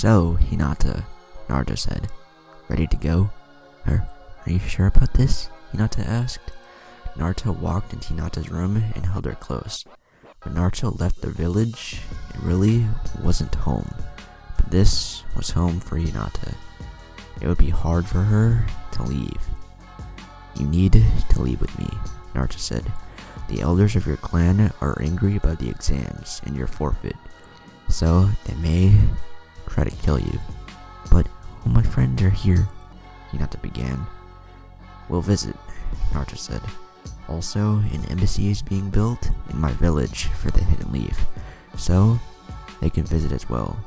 So, Hinata, Naruto said. Ready to go? Are you sure about this? Hinata asked. Naruto walked into Hinata's room and held her close. When Naruto left the village, it really wasn't home. But this was home for Hinata. It would be hard for her to leave. You need to leave with me, Naruto said. The elders of your clan are angry about the exams and your forfeit, so they may try to kill you. But all my friends are here, Hinata began. We'll visit, Naruto said. Also, an embassy is being built in my village for the Hidden Leaf, so they can visit as well.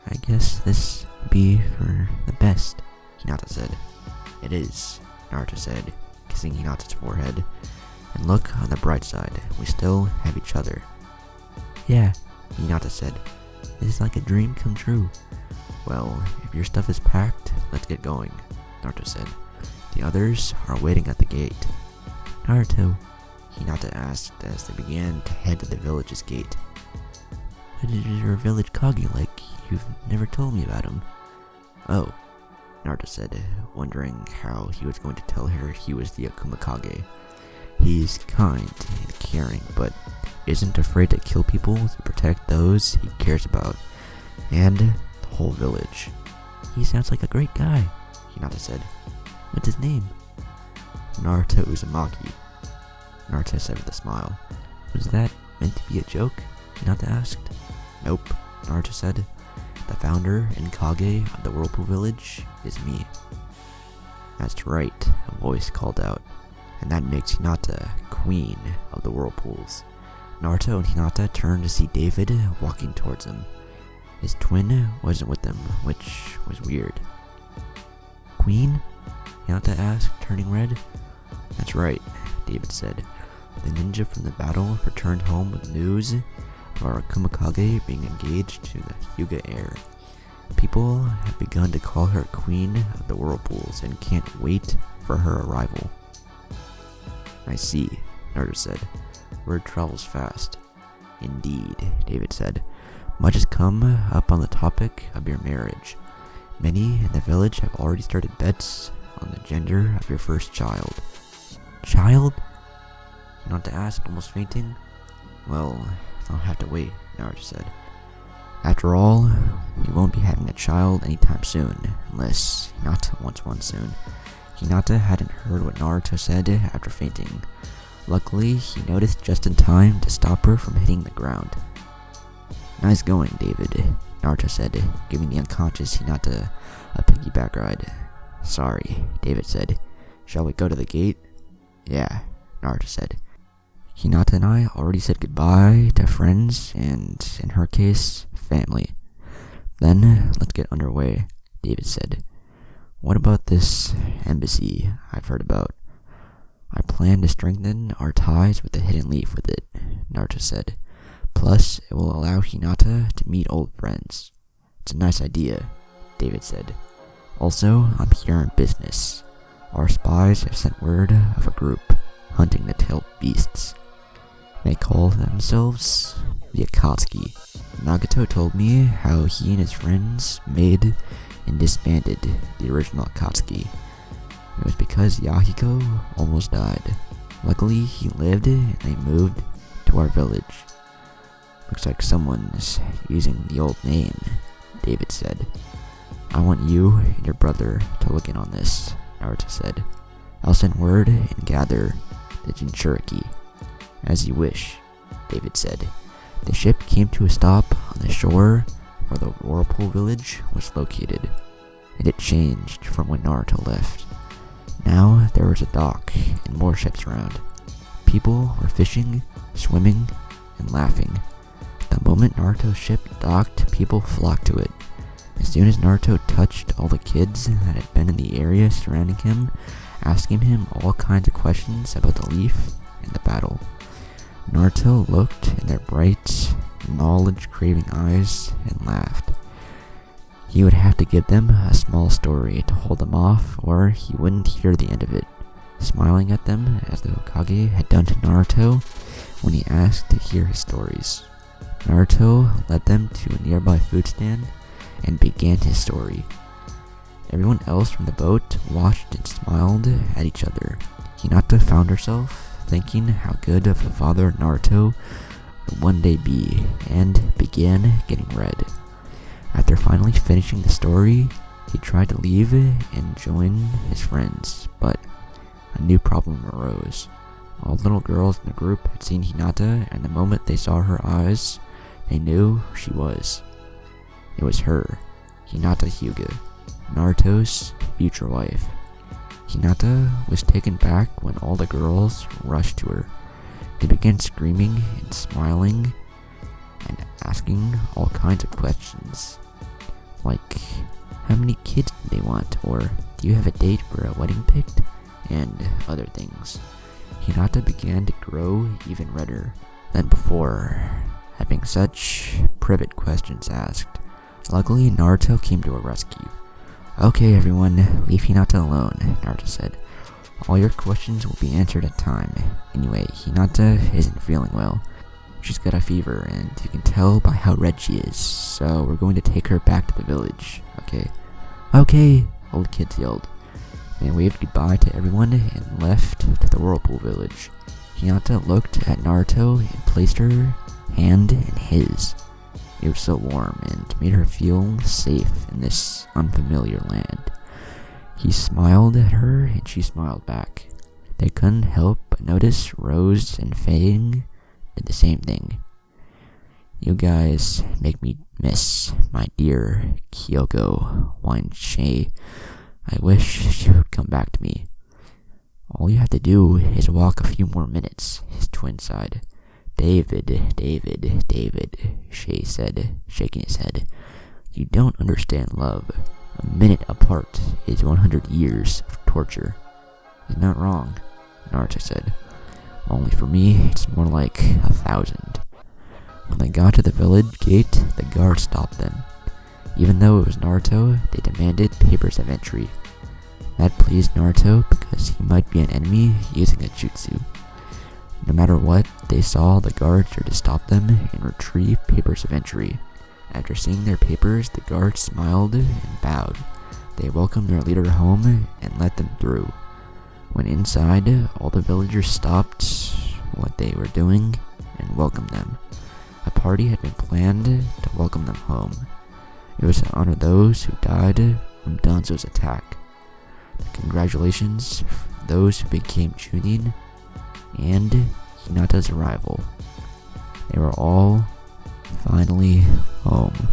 I guess this will be for the best, Hinata said. It is, Naruto said, kissing Hinata's forehead. And look on the bright side, we still have each other. Yeah, Hinata said. This is like a dream come true. Well, if your stuff is packed, let's get going, Naruto said. The others are waiting at the gate. Naruto, Hinata asked as they began to head to the village's gate. What is your village Kage like? You've never told me about him. Oh, Naruto said, wondering how he was going to tell her he was the Akuma Kage. He's kind and caring, but isn't afraid to kill people to protect those he cares about, and the whole village. He sounds like a great guy, Hinata said. What's his name? Naruto Uzumaki, Naruto said with a smile. Was that meant to be a joke? Hinata asked. Nope, Naruto said. The founder and Kage of the Whirlpool Village is me. That's right, a voice called out. And that makes Hinata queen of the whirlpools. Naruto and Hinata turned to see David walking towards him. His twin wasn't with them, which was weird. Queen? Hinata asked, turning red. That's right, David said. The ninja from the battle returned home with news of our Akuma Kage being engaged to the Hyuga heir. People have begun to call her queen of the whirlpools and can't wait for her arrival. I see, Naruto said. Word travels fast. Indeed, David said. Much has come up on the topic of your marriage. Many in the village have already started bets on the gender of your first child. Child? Hinata asked, almost fainting. Well, I'll have to wait, Naruto said. After all, we won't be having a child anytime soon, unless Hinata wants one soon. Hinata hadn't heard what Naruto said after fainting. Luckily, he noticed just in time to stop her from hitting the ground. Nice going, David, Naruto said, giving the unconscious Hinata a piggyback ride. Sorry, David said. Shall we go to the gate? Yeah, Naruto said. Hinata and I already said goodbye to friends and, in her case, family. Then, let's get underway, David said. What about this embassy I've heard about? I plan to strengthen our ties with the Hidden Leaf with it, Naruto said. Plus, it will allow Hinata to meet old friends. It's a nice idea, David said. Also, I'm here on business. Our spies have sent word of a group hunting the tailed beasts. They call themselves the Akatsuki. Nagato told me how he and his friends made and disbanded the original Akatsuki. It was because Yahiko almost died. Luckily, he lived and they moved to our village. Looks like someone's using the old name, David said. I want you and your brother to look in on this, Naruto said. I'll send word and gather the Jinchuriki. As you wish, David said. The ship came to a stop on the shore where the Whirlpool village was located. It had changed from when Naruto left. Now there was a dock and more ships around. People were fishing, swimming, and laughing. The moment Naruto's ship docked, people flocked to it. As soon as Naruto touched all the kids that had been in the area surrounding him, asking him all kinds of questions about the leaf and the battle. Naruto looked in their bright, knowledge-craving eyes and laughed. He would have to give them a small story to hold them off, or he wouldn't hear the end of it, smiling at them as the Hokage had done to Naruto when he asked to hear his stories. Naruto led them to a nearby food stand and began his story. Everyone else from the boat watched and smiled at each other. Hinata found herself thinking how good of a father Naruto would one day be, and began getting red. After finally finishing the story, he tried to leave and join his friends, but a new problem arose. All the little girls in the group had seen Hinata, and the moment they saw her eyes, they knew who she was. It was her, Hinata Hyuga, Naruto's future wife. Hinata was taken back when all the girls rushed to her. They began screaming and smiling and asking all kinds of questions, like how many kids do they want, or do you have a date for a wedding picked, and other things. Hinata began to grow even redder than before, having such private questions asked. Luckily, Naruto came to her rescue. "Okay, everyone, leave Hinata alone," Naruto said. "All your questions will be answered at time. Anyway, Hinata isn't feeling well. She's got a fever, and you can tell by how red she is, so we're going to take her back to the village, okay?" "Okay," all the kids yelled. They waved goodbye to everyone and left to the Whirlpool village. Hinata looked at Naruto and placed her hand in his. It was so warm and made her feel safe in this unfamiliar land. He smiled at her and she smiled back. They couldn't help but notice Rose and Fang did the same thing. "You guys make me miss my dear Kyoko," whined Shay. "I wish she would come back to me." "All you have to do is walk a few more minutes," his twin sighed. David, Shay said, shaking his head. "You don't understand love. A minute apart is 100 years of torture." "You're not wrong," Naruto said. "Only for me, it's more like 1,000. When they got to the village gate, the guard stopped them. Even though it was Naruto, they demanded papers of entry. That pleased Naruto because he might be an enemy using a jutsu. No matter what, they saw the guards are to stop them and retrieve papers of entry. After seeing their papers, the guards smiled and bowed. They welcomed their leader home and let them through. When inside, all the villagers stopped what they were doing and welcomed them. A party had been planned to welcome them home. It was to honor those who died from Danzo's attack. Congratulations for those who became Chunin and Hinata's arrival. They were all finally home.